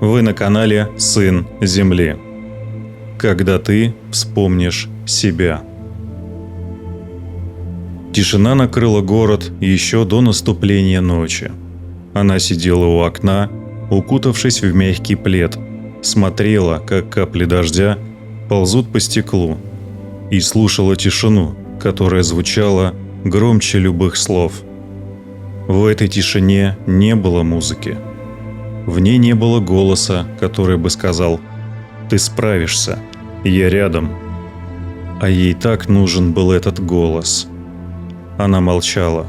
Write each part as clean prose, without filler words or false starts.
Вы на канале «Сын Земли». Когда ты вспомнишь себя. Тишина накрыла город еще до наступления ночи. Она сидела у окна, укутавшись в мягкий плед, смотрела, как капли дождя ползут по стеклу, и слушала тишину, которая звучала громче любых слов. В этой тишине не было музыки. В ней не было голоса, который бы сказал: «Ты справишься, я рядом». А ей так нужен был этот голос. Она молчала.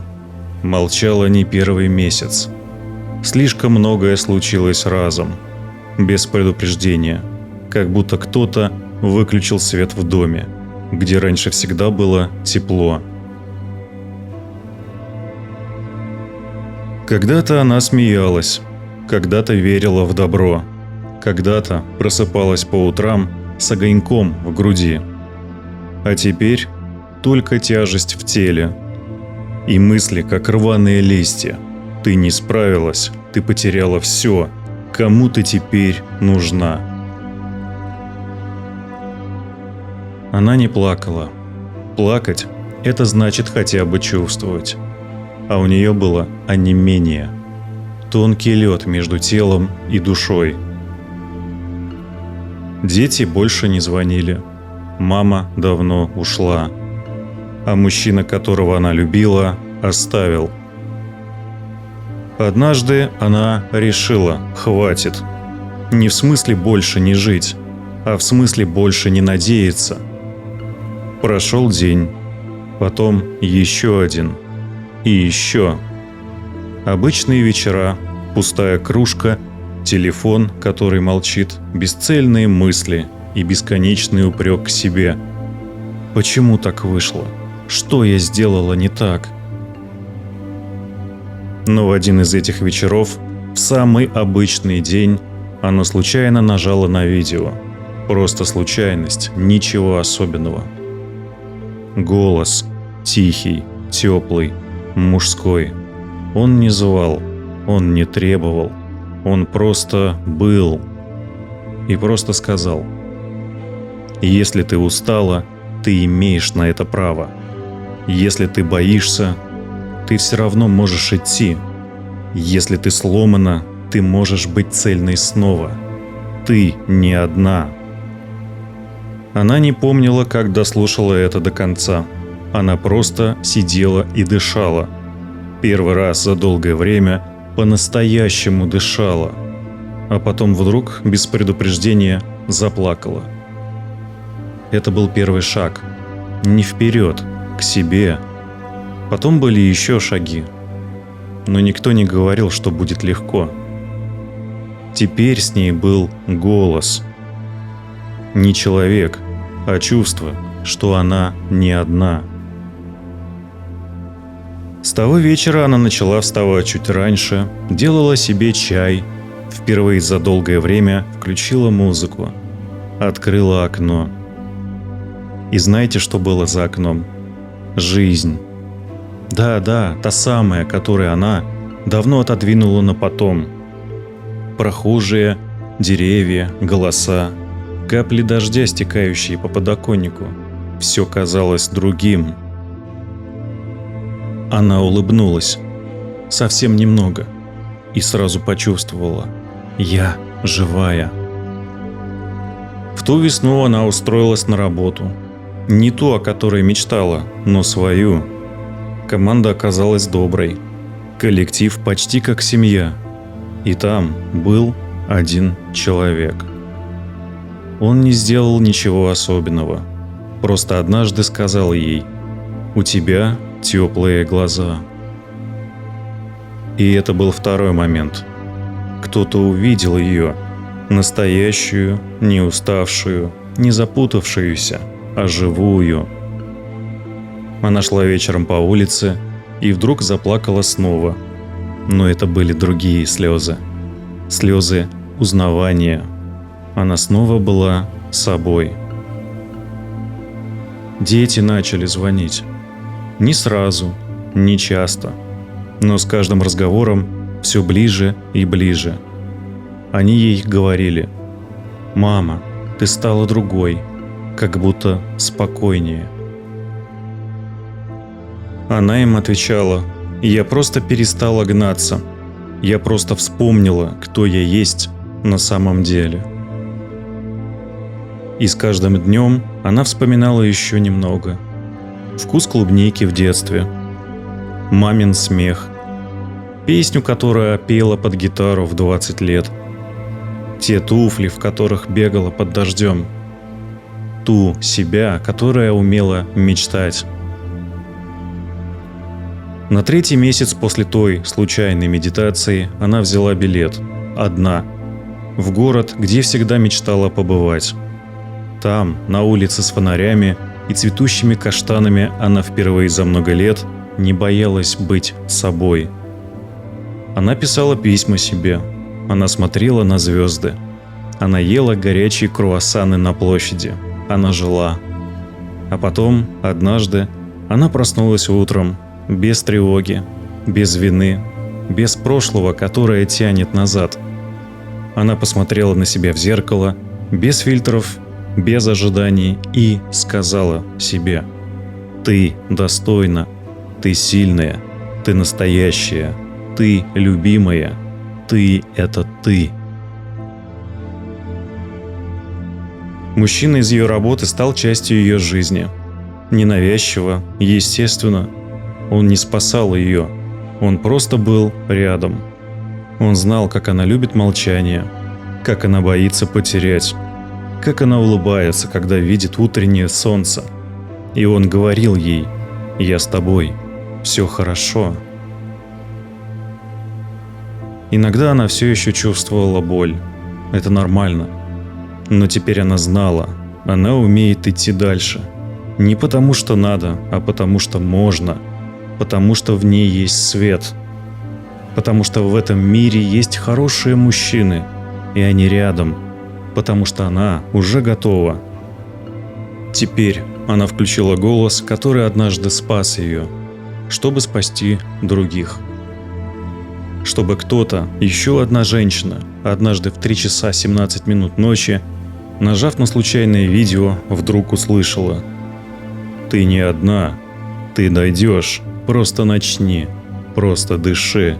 Молчала не первый месяц. Слишком многое случилось разом, без предупреждения, как будто кто-то выключил свет в доме, где раньше всегда было тепло. Когда-то она смеялась, когда-то верила в добро, когда-то просыпалась по утрам с огоньком в груди. А теперь только тяжесть в теле и мысли, как рваные листья. Ты не справилась, ты потеряла все. Кому ты теперь нужна? Она не плакала. Плакать – это значит хотя бы чувствовать. А у нее было онемение. Тонкий лед между телом и душой. Дети больше не звонили. Мама давно ушла. А мужчина, которого она любила, оставил. Однажды она решила: хватит. Не в смысле больше не жить, а в смысле больше не надеяться. Прошел день, потом еще один и еще. Обычные вечера, пустая кружка, телефон, который молчит, бесцельные мысли и бесконечный упрек к себе. Почему так вышло? Что я сделала не так? Но в один из этих вечеров, в самый обычный день, она случайно нажала на видео. Просто случайность, ничего особенного. Голос, тихий, теплый, мужской. Он не звал, он не требовал, он просто был. И просто сказал: если ты устала, ты имеешь на это право. Если ты боишься, ты все равно можешь идти. Если ты сломана, ты можешь быть цельной снова. Ты не одна. Она не помнила, как дослушала это до конца. Она просто сидела и дышала. Первый раз за долгое время по-настоящему дышала. А потом вдруг, без предупреждения, заплакала. Это был первый шаг. Не вперед, к себе. Потом были еще шаги. Но никто не говорил, что будет легко. Теперь с ней был голос. Не человек, а чувство, что она не одна. С того вечера она начала вставать чуть раньше, делала себе чай, впервые за долгое время включила музыку, открыла окно. И знаете, что было за окном? Жизнь. Да, та самая, которую она давно отодвинула на потом. Прохожие, деревья, голоса, капли дождя, стекающие по подоконнику. Все казалось другим. Она улыбнулась. Совсем немного. И сразу почувствовала: я живая. В ту весну она устроилась на работу. Не ту, о которой мечтала, но свою. Команда оказалась доброй. Коллектив почти как семья. И там был один человек. Он не сделал ничего особенного. Просто однажды сказал ей: «У тебя теплые глаза». И это был второй момент. Кто-то увидел ее, настоящую, не уставшую, не запутавшуюся, а живую. Она шла вечером по улице и вдруг заплакала снова. Но это были другие слезы. Слезы узнавания. Она снова была собой. Дети начали звонить. Не сразу, не часто, но с каждым разговором все ближе и ближе. Они ей говорили: «Мама, ты стала другой, как будто спокойнее». Она им отвечала: «Я просто перестала гнаться. Я просто вспомнила, кто я есть на самом деле». И с каждым днем она вспоминала еще немного. Вкус клубники в детстве, мамин смех, песню, которую пела под гитару в 20 лет, те туфли, в которых бегала под дождем, ту себя, которая умела мечтать. На 3-й месяц после той случайной медитации она взяла билет, одна, в город, где всегда мечтала побывать. Там, на улице с фонарями и цветущими каштанами, она впервые за много лет не боялась быть собой. Она писала письма себе, она смотрела на звезды, она ела горячие круассаны на площади, она жила. А потом, однажды, она проснулась утром, без тревоги, без вины, без прошлого, которое тянет назад. Она посмотрела на себя в зеркало, без фильтров, без ожиданий, и сказала себе: «Ты достойна, ты сильная, ты настоящая, ты любимая, ты — это ты». Мужчина из ее работы стал частью ее жизни. Ненавязчиво, естественно. Он не спасал ее, он просто был рядом. Он знал, как она любит молчание, как она боится потерять, как она улыбается, когда видит утреннее солнце. И он говорил ей: «Я с тобой, все хорошо». Иногда она все еще чувствовала боль. Это нормально. Но теперь она знала, она умеет идти дальше. Не потому что надо, а потому что можно. Потому что в ней есть свет. Потому что в этом мире есть хорошие мужчины, и они рядом. Потому что она уже готова. Теперь она включила голос, который однажды спас ее, чтобы спасти других. Чтобы кто-то, еще одна женщина, однажды в 3 часа 17 минут ночи, нажав на случайное видео, вдруг услышала: «Ты не одна, ты дойдешь, просто начни, просто дыши».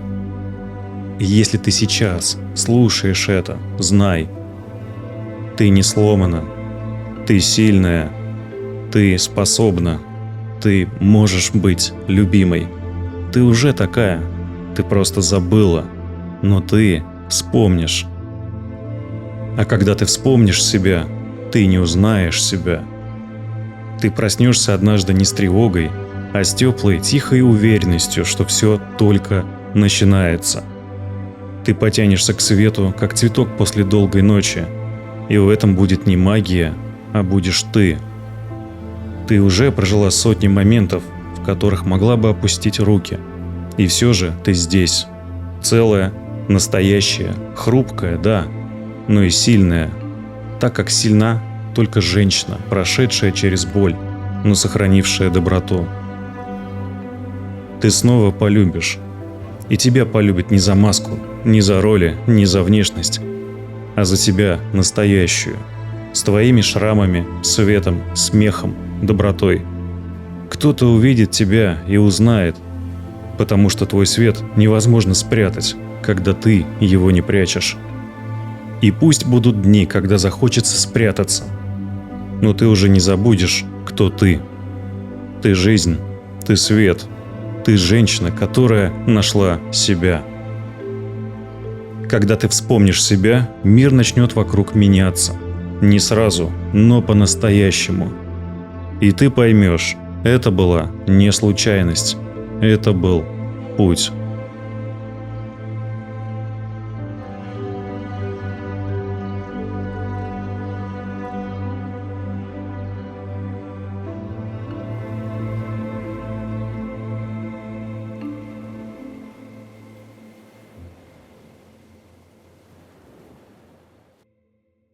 И если ты сейчас слушаешь это, знай: ты не сломана, ты сильная, ты способна, ты можешь быть любимой. Ты уже такая, ты просто забыла, но ты вспомнишь. А когда ты вспомнишь себя, ты не узнаешь себя. Ты проснешься однажды не с тревогой, а с теплой, тихой уверенностью, что все только начинается. Ты потянешься к свету, как цветок после долгой ночи, и в этом будет не магия, а будешь ты. Ты уже прожила сотни моментов, в которых могла бы опустить руки, и все же ты здесь, целая, настоящая, хрупкая, да, но и сильная, так как сильна только женщина, прошедшая через боль, но сохранившая доброту. Ты снова полюбишь, и тебя полюбят не за маску, не за роли, не за внешность, а за тебя настоящую, с твоими шрамами, светом, смехом, добротой. Кто-то увидит тебя и узнает, потому что твой свет невозможно спрятать, когда ты его не прячешь. И пусть будут дни, когда захочется спрятаться, но ты уже не забудешь, кто ты. Ты жизнь, ты свет, ты женщина, которая нашла себя. Когда ты вспомнишь себя, мир начнет вокруг меняться. Не сразу, но по-настоящему. И ты поймешь, это была не случайность, это был путь.